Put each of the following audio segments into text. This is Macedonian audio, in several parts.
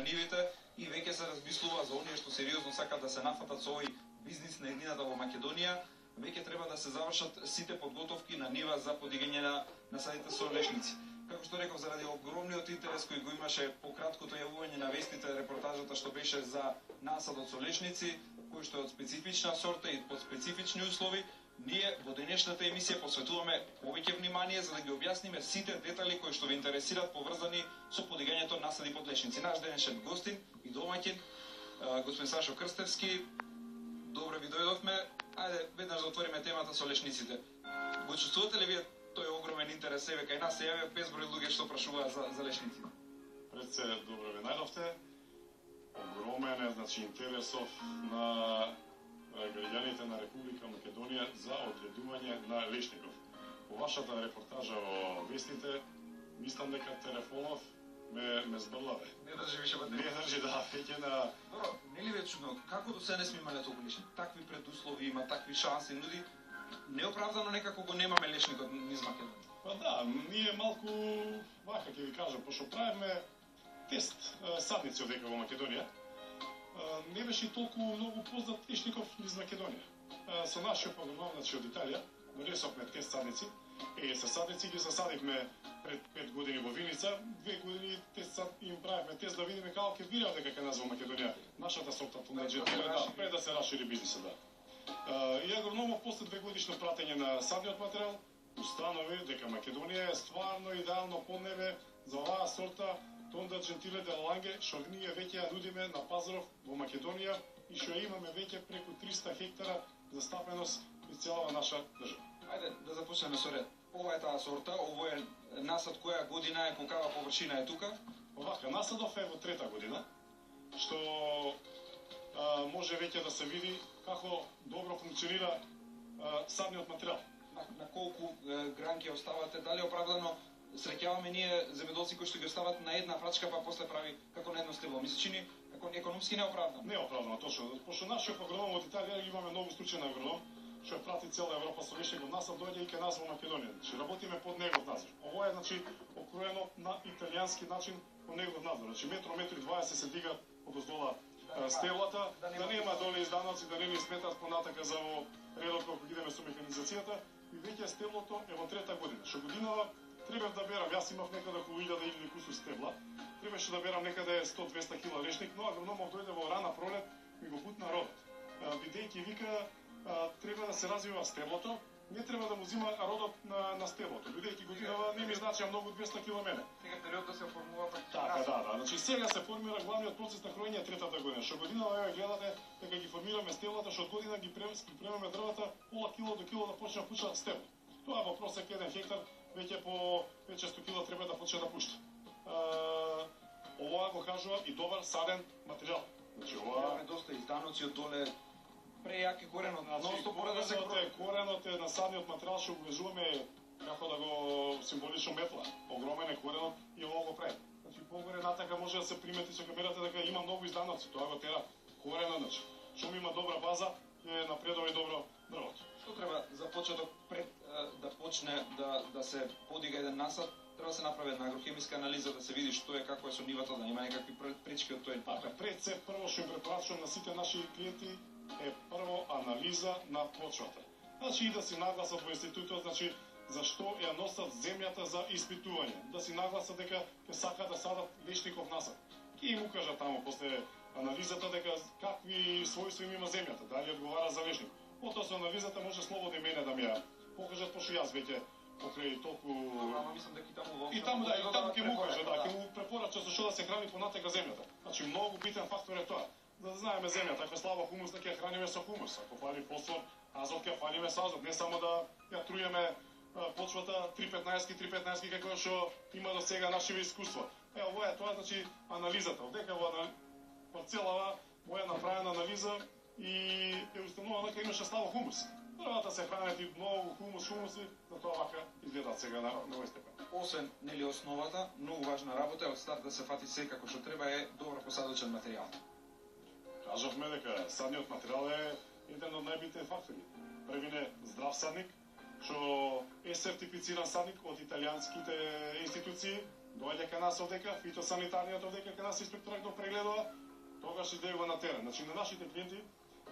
нивите и веќе се размислува за оние што сериозно сакат да се нафатат со овој бизнис на еднината во Македонија. Веќе треба да се завршат сите подготовки на нива за подигање на насадите со лешници. Како што реков, заради огромниот интерес кој го имаше по краткото јавување на вестите, репортажата што беше за насадот со лешници, кој што е од специфична сорта и под специфични услови, ние во денешната емисија посветуваме повеќе внимание за да ги објасниме сите детали кои што ве интересираат поврзани со подигањето насади под лешници. Наш денешен гостин и домаќин, господин Сашо Крстевски, добро ви дојдовме. Ајде веднаш да отвориме темата со лешниците. Го чувствувате ли вие тој огромен интерес? Еве кај нас се јавија безброј луѓе што прашуваат за лешници. Пред се добро ве најдовте. Огромен е интересов на граѓаните на Република Македонија за одгледување на лешников. По вашата репортажа во вестите, мислам дека телефонов ме збрлаве. Не држи више батерија. Не држи, да, веќе на... Добро, нели ви е чудно, како до сега не сме имале толку лешник? Такви предуслови има, такви шанси нуди. Неоправдано некако го немаме лешникот низ Македонија. Па да, ние малку, вака ќе ви кажам, пошто правиме тест садници овдека во Македонија, не беше толку многу познат лешников низ Македонија. Со нашиот програм, значи од Италија, донесовме тест садници, со садници ги засадивме пред 5 години во Виница, 2 години им правихме тест да видиме како ќе вираа дека кај нас во Македонија нашата сорта пред да се расшири бизнисот, да. И агрономов после 2 годишно пратење на садниот материјал установи дека Македонија е стварно идеално поднебе за оваа сорта Тонда Джентиле де Ланге, што ние веќе ја нудиме на пазаров во Македонија и што имаме веќе преку 300 хектара застапеност из целава наша држава. Ајде да започнеме со ред. Ова е таа сорта, ово е насад која година е, колкава површина е тука? Овака, насадов е во 3-та година, што може веќе да се види како добро функционира садниот материјал. На колку гранки оставате, дали оправдано среќаваме ние земјоделци кои што ги остават на една прачка па после прави како на едно стебло. Ми се чини како економски неоправдано. Неоправдано, точно. Пошто нашиот агроном од Италија имаме многу стручен агроном, што прати цела Европа со лешников насад, доаѓа и кај нас во Македонија. Значи работиме под негов надзор. Ово е значи окроено на италијански начин по негов надзор. Значи метро и 20 се дига одоздола стеблата, да нема доле изданоци, да не ни сметат понатака за во редот кога идеме со механизацијата и веќе стеблото е во 3-та година. Што годинава требав да берам, јас имав некаде околу 1000 или кусур стебла, требаше да берам некаде 100-200 кила лешник, но агрономов дојде во рана пролет ми го путна родот. Бидејќи вика треба да се развива стеблото, не треба да му зима родот на стеблото. Бидејќи годинава не ми значија многу 200 кила мене. Сега период да се формува пак. Така, да. Значи сега се формира главниот процес на кроење 3-та година. Што годинава еве гледате дека ги формираме стеблата, што од година ги премаме дрвата пола кило до кило да почне да пуша стебло. Тоа во просек 1 хектар веќе по 500 кила треба да почне да пушта. Ова го кажувам и добар саден материјал. Значи ова е доста изданоци од доле. Прејаки коренот, ностоп мора да се коренот е на садниот материјал што вглежуваме како да го символично метла. Огромен е коренот и ово го прави. Значи погоре натака може да се примети со камерата дека има многу изданоци, тоа го тера коренот, значи. Што има добра база, ќе напредува и добро дрвото. Што треба за почеток пред да почне да се подига еден насад? Треба да се направи една агрохемиска анализа да се види што е, како е со нивата, да нема некакви пречки од тој. Пред се прво што им препорачувам на сите наши клиенти е прво анализа на почвата. Значи и да си нагласат во институтот, значи зашто ја носат земјата за испитување. Да си нагласат дека ќе сакаат да садат лешников насад. Ќе им укажа таму после анализата дека какви својства има земјата, дали одговара за лешник. Потоа со анализата може слободно и мене да ми ја покажат, пошто јас веќе покрај толку... Ама мислам дека и таму ќе му каже, ќе му препорача со што да се храни понатака земјата. Значи многу битен фактор е тоа. Да знаеме земјата, ако е слаба хумусна, ќе ја храниме со хумус, ако фали фосфор, азот, ќе фалиме со азот, не само да ја трујеме почвата 3-15 како што има до сега нашиве искуства. Ова е тоа, значи анализата. Одека во парцелава моја направена анализа и е установено дека имаше слабо хумус. Дрвата се хранат и многу хумуси, затоа вака изгледаат сега на овој степен. Освен нели основата, многу важна работа е од старт да се фати се како што треба е добро посадочен материјал. Кажавме дека садниот материјал е еден од најбитни фактори. Првин е здрав садник, што е сертифициран садник од италијанските институции, доаѓа кај нас овдека, фитосанитарниот овдека кај нас инспекторат го прегледува, тогаш излегува на терен. Значи на нашите клиенти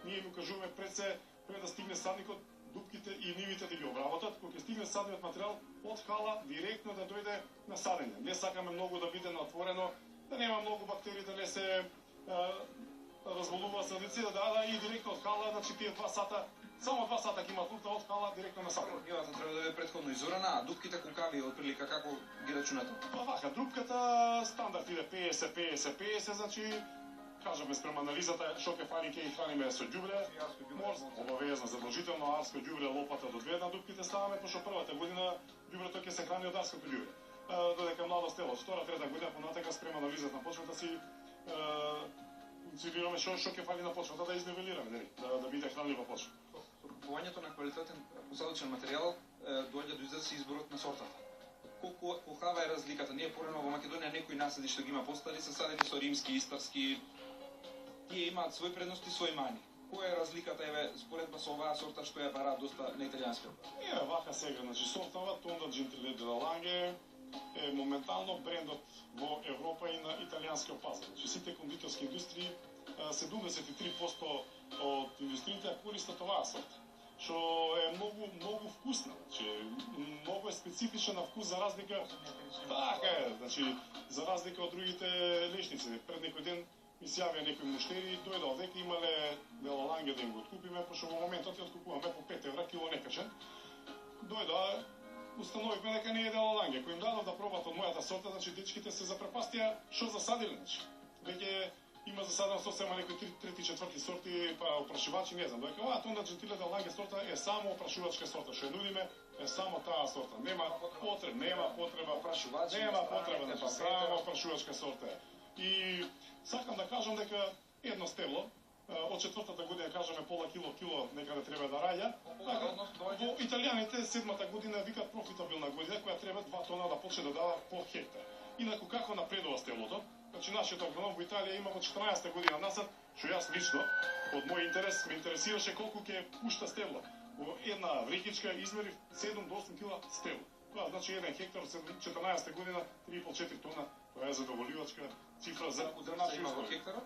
ние им кажуваме пред да стигне садникот, дупките и нивите да ги обработат, кога ќе стигне садниот материјал од хала директно да дојде на садење. Не сакаме многу да биде отворено, да нема многу бактерии, да не се разболува садници, да и директно од хала, значи тие 2 сата, само 2 сата ќе имат лута од хала директно на садење. Нивата треба да биде претходно изорана, а дупките кукави отприлика како ги рачунате? Вака, дупката стандард иде 50, значи кажаме спрема анализата што ќе фали, ќе храниме со ѓубре, обавезно задолжително арско ѓубре, лопата до 2 на дупките ставаме, пошто првата година ѓубрето ќе се храни од арското ѓубре. Додека младо стело, втора, трета година понатака спрема анализата на почвата си функционираме што ќе фали на почвата да изнивелираме, нели, да биде хранлива почва. Купувањето на квалитетен посадочен материјал доаѓа до израз изборот на сортата. Колку кога е разликата? Ние порано во Македонија некои насади што ги има постари се садени со римски, истарски. Тие имаат свои предности, свои мани. Која е разликата еве споредба со оваа сорта што ја бараат доста на италијанскиот? Вака сега, значи сортава Tonda Gentile della Langhe е моментално брендот во Европа и на италијанскиот пазар. Значи сите кондиторски индустрии, 73% од индустриите користат оваа сорта, што е многу вкусна, значи многу е специфична на вкус за разлика. Така е, значи за разлика од другите лешници. Пред некој ден ми се јавија некои муштери, дојде овдека, имале Della Langhe да им го откупиме, пошто во моментот ја откупуваме по 5 евра кило некачен. Дојде, установивме дека не е Della Langhe. Кој им дадов да пробат од мојата сорта, значи дечките се запрепастија што засадиле, значи. Веќе има засадено сосема некои трети, четврти сорти, па опрашивачи, не знам. Дека оваа Tonda Gentile della Langhe сорта е само опрашувачка сорта, што ја нудиме е само таа сорта. Нема потреба опрашувачи, нема потреба да само опрашувачка сорта е. И сакам да кажам дека едно стебло од четвртата година, кажеме пола кило некаде треба да раѓа. Во италијаните седмата година викат профитабилна година, која треба 2 тона да почне да дава по хектар. Инаку како напредува стеблото? Значи нашиот агроном во Италија има во 14-та година насад, што јас лично од мој интерес ме интересираше колку ќе пушта стебло. Во една врекичка измерив 7 до 8 кила стебло. Това значи 1 хектар од 14-та година 3,5-4 тона. Тоа е задоволивачка цифра за нашиот има во хектара.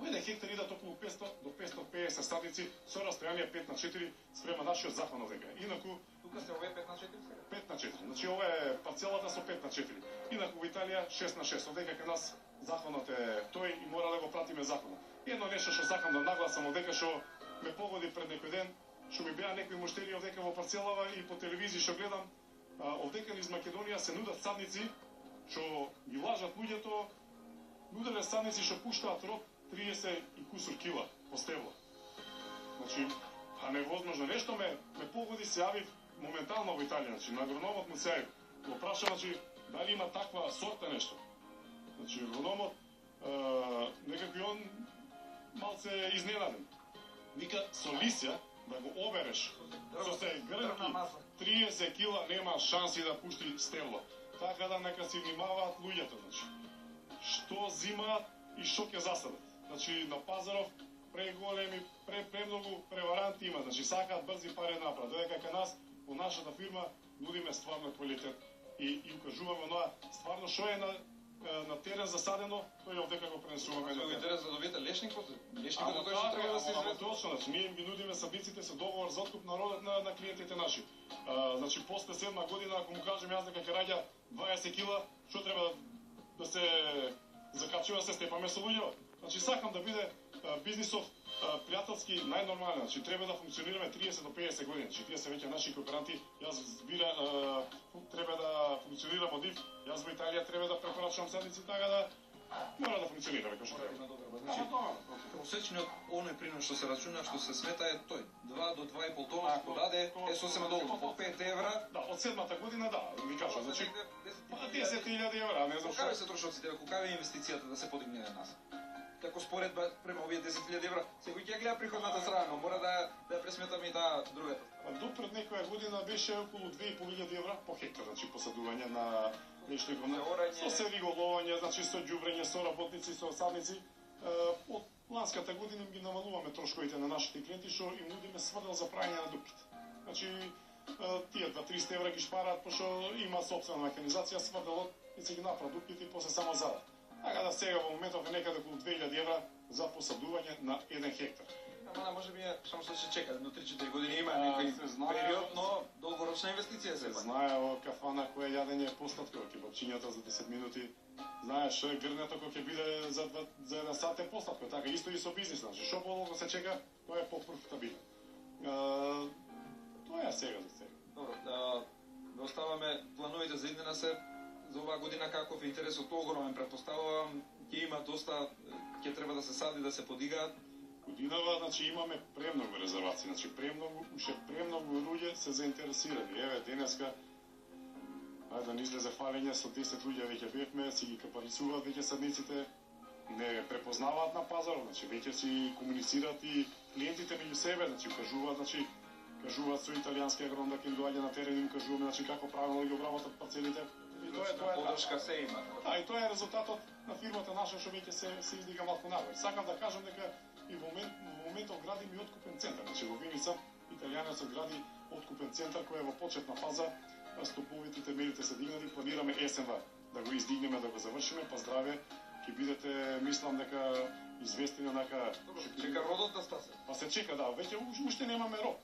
Во 1 хектар идат околу 500 до 550 садници со растојание 5:4 спрема нашиот закон овдека. Инаку тука се овие 5:4 сега. 5:4. Значи ова е парцелата со 5:4. Инаку во Италија 6:6. Овдека кај нас законот е тој и мора да го пратиме законот. Едно нешто што сакам да нагласам овдека што ме погоди пред некој ден, што ми беа некои муштери овдека во парцелава и по телевизија што гледам, овдека низ Македонија се нудат садници што ги лажат луѓето, нуделе садници што пуштаат род 30 и кусур кила по стебло. Значи, невозможно. Нешто ме погоди, се јавив моментално во Италија, значи на агрономот му се јавив. Го праша, значи, дали има таква сорта нешто. Значи, агрономот некако и он малце изненаден. Вика, со лисја да го обереш, со се грнки, 30 кила нема шанси да пушти стебло. Така да нека си внимаваат луѓето, значи. Што зимаат и што ќе засадат. Значи на пазаров преголеми, премногу преваранти има, значи сакаат брзи пари напред. Додека кај нас во нашата фирма нудиме стварно квалитет и укажуваме оноа стварно што е на терен засадено, тој овдека го пренесуваме на терен. Интерес да добиете лешникот кој што треба да се изради. Точно, значи ние ги нудиме садниците со договор за откуп на клиентите наши. Значи после 7 година ако му кажем јас дека ќе раѓа 20 кила, што треба да се закачува, се степаме со луѓето. Значи сакам да биде бизнисов пријателски најнормален. Значи треба да функционираме 30 до 50 години. Значи тие се веќе наши кооперанти. Јас треба да функционирам од ив. Јас во Италија треба да препорачувам садници, така да мора да функционира како што треба. Значи, просечниот оној принос што се рачуна, што се смета е тој 2 до 2,5 тона, ако даде е сосема доволно, по 5 евра. Да, од 7-та година да, ви кажам, значи 10.000 евра, не знам што. Колку се трошоците, колку е инвестицијата да се подигне на нас? Како споредба према овие 10.000 евра, секој ќе гледа приходната страна, но мора да ја пресметаме и таа другата. До пред некоја година беше околу 2.500 евра по хектар, значи посадување на нешто со сериголовање, значи со ѓубрење, со работници, со садници. Од ланската година ги намалуваме трошковите на нашите клиенти, што им нудиме сврдел за правење на дупките. Значи тие 2-300 евра ги шпараат, пошто има собствена механизација, сврделот и се ги направи дупките и после само зарад. Така да сега во моментов е некаде околу 2000 евра за посадување на 1 хектар. Ама може би само што се чека, до 3-4 години има некој период, но долгорочна инвестиција се знае во кафана која јадење е постатко, ќе бочињата за 10 минути. Знаеш, грнето кој ќе биде за 1 сат е постатко, така исто и со бизнис, значи што подолго се чека, тоа е по-профитабилно. Тоа е сега за сега. Добро, да оставаме плановите за иднина се за оваа година каков е интересот огромен, претпоставувам ќе има доста, ќе треба да се сади, да се подигаат. Годинава, значи имаме премногу резервации, значи уште премногу луѓе се заинтересирани. Еве денеска ајде да не излезе фалење со 10 луѓе веќе бевме, си ги капарицуваат веќе садниците, не препознаваат на пазарот, значи веќе си комуницираат и клиентите меѓу себе, значи кажуваат со италијански агроном да ќе им доаѓа на терен и им кажуваме значи како правилно ги обработат парцелите. И тоа е подршка се има. Да, и тоа е резултатот на фирмата наша што веќе се издига малку нагоре. Сакам да кажам дека и во моментов градиме и откупен центар. Значи во Виница италијанецот гради откупен центар кој е во почетна фаза, стоповите темелите се дигнати, планираме есенва да го издигнеме, да го завршиме, па здраве, ќе бидете, мислам дека известени онака. Чека родот да стасе. Па се чека, да, веќе уште немаме род.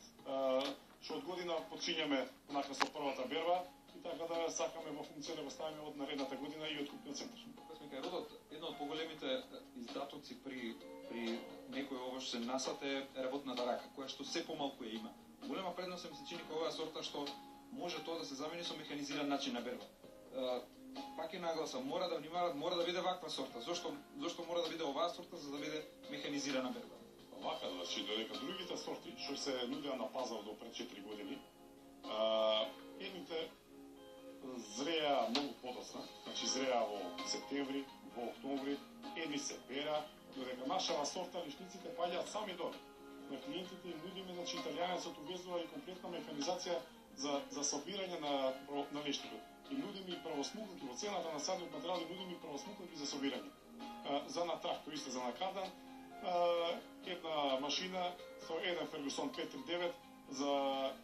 Што од година почињаме онака со првата берба и така да сакаме во функција да го ставиме од наредната година и откупниот центар. Кај родот, едно од поголемите издатоци при некој ова што се насад е работната рака, која што се помалку ја има. Голема предност ми се чини кога оваа сорта што може тоа да се замени со механизиран начин на берба. Пак е нагласа, мора да внимават, мора да биде ваква сорта. Зошто мора да биде оваа сорта за да биде механизирана берба? Вака, значи додека другите сорти што се нудеа на пазар до пред 4 години, едните зреа многу подоцна, значи зреа во септември, во октомври, едни се бера, додека нашава сорта лишниците паѓаат сами доле. На клиентите им нудиме, значи италијанецот увезува и комплетна механизација за собирање на лешникот. И нудиме и правосмукнати во цената на садниот материјал, и нудиме и правосмукнати за собирање. За на трактор, исто за на кардан, една машина со еден Фергусон 539 за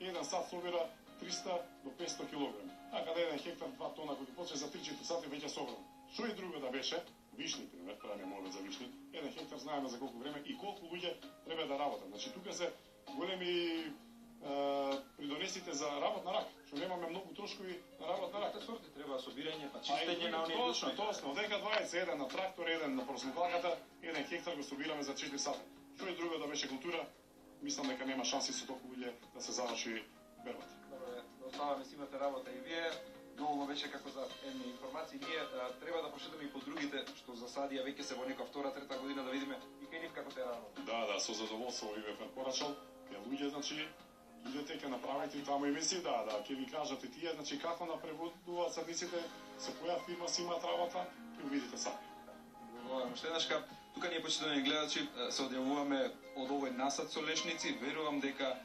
1 сат собира 300 до 500 кг. Така да 1 хектар 2 тона кој почне за 3-4 сати веќе собрано. Што и друго да беше, вишни пример, правиме молбе за вишни, 1 хектар знаеме за колку време и колку луѓе треба да работат. Значи тука се големи придонесите за работна рака, што немаме многу трошкови на работна рака. Сорти треба собирање, па чистење на оние точно, одека 21 на трактор, 1 на просмукалката, 1 хектар го собираме за 4 сата. Што и друго да беше култура, мислам дека нема шанси со толку луѓе да се заврши бербата. Добре, оставаме си имате работа и вие. Доволно беше како за едни информации. Ние треба да прошетаме и по другите што засадија веќе се во нека втора, трета година да видиме и кај нив како се работи. Да, со задоволство ви бе препорачал. Кај луѓе, значи, идете ке направите и таму емисија, да, ќе ви кажат и тие, значи како напреводуваат садниците, со која фирма си имаат работа, ќе видите сами. Благодарам. Уште еднаш, тука ние почитувани гледачи се одјавуваме од овој насад со лешници. Верувам дека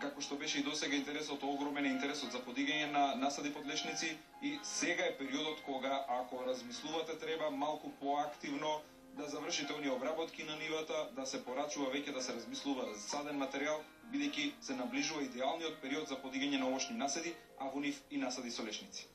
како што беше и досега интересот, огромен е интересот за подигање на насади под лешници и сега е периодот кога ако размислувате треба малку поактивно да завршите оние обработки на нивата, да се порачува веќе да се размислува за саден материјал, бидејќи се наближува идеалниот период за подигање на овошни насади, а во нив и насади со лешници.